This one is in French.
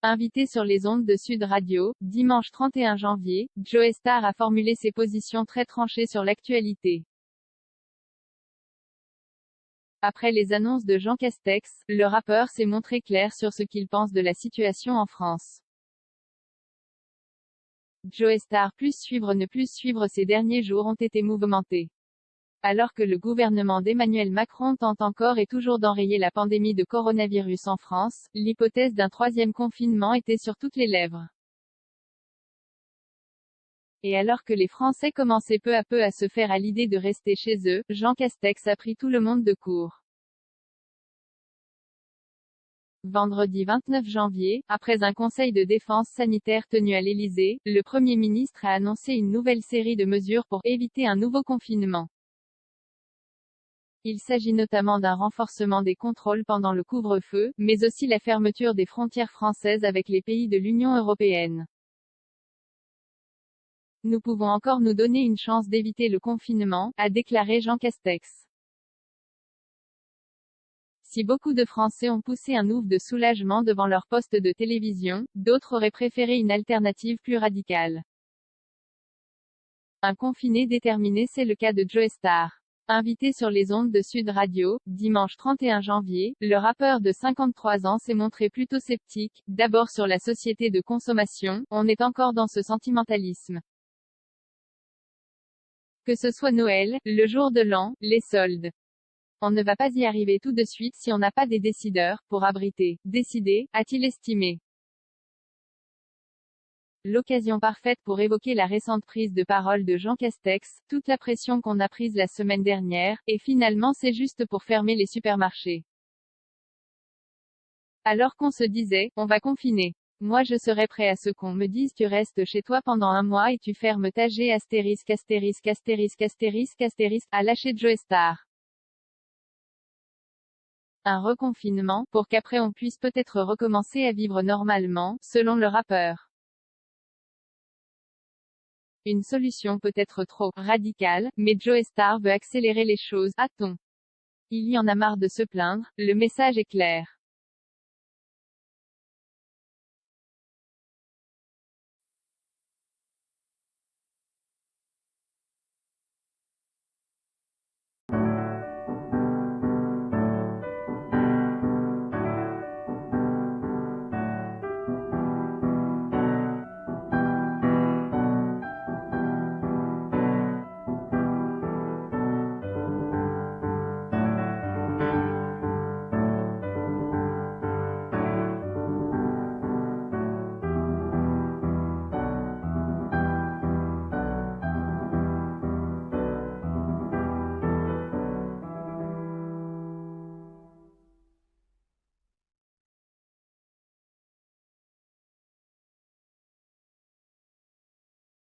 Invité sur les ondes de Sud Radio, dimanche 31 janvier, Joe Star a formulé ses positions très tranchées sur l'actualité. Après les annonces de Jean Castex, le rappeur s'est montré clair sur ce qu'il pense de la situation en France. Joe Star plus suivre ne plus suivre ces derniers jours ont été mouvementés. Alors que le gouvernement d'Emmanuel Macron tente encore et toujours d'enrayer la pandémie de coronavirus en France, l'hypothèse d'un troisième confinement était sur toutes les lèvres. Et alors que les Français commençaient peu à peu à se faire à l'idée de rester chez eux, Jean Castex a pris tout le monde de court. Vendredi 29 janvier, après un conseil de défense sanitaire tenu à l'Élysée, le Premier ministre a annoncé une nouvelle série de mesures pour éviter un nouveau confinement. Il s'agit notamment d'un renforcement des contrôles pendant le couvre-feu, mais aussi la fermeture des frontières françaises avec les pays de l'Union européenne. Nous pouvons encore nous donner une chance d'éviter le confinement, a déclaré Jean Castex. Si beaucoup de Français ont poussé un ouf de soulagement devant leur poste de télévision, d'autres auraient préféré une alternative plus radicale. Un confiné déterminé, c'est le cas de Joe Star. Invité sur les ondes de Sud Radio, dimanche 31 janvier, le rappeur de 53 ans s'est montré plutôt sceptique, d'abord sur la société de consommation, on est encore dans ce sentimentalisme. Que ce soit Noël, le jour de l'an, les soldes. On ne va pas y arriver tout de suite si on n'a pas des décideurs, pour abriter, décider, a-t-il estimé. L'occasion parfaite pour évoquer la récente prise de parole de Jean Castex, toute la pression qu'on a prise la semaine dernière, et finalement c'est juste pour fermer les supermarchés. Alors qu'on se disait, on va confiner. Moi je serais prêt à ce qu'on me dise tu restes chez toi pendant un mois et tu fermes ta G astérisque astérisque astérisque astérisque astérisque, a lâché Joe Star. Un reconfinement, pour qu'après on puisse peut-être recommencer à vivre normalement, selon le rappeur. Une solution peut-être trop radicale, mais Joe Star veut accélérer les choses, a-t-on. Il y en a marre de se plaindre, le message est clair.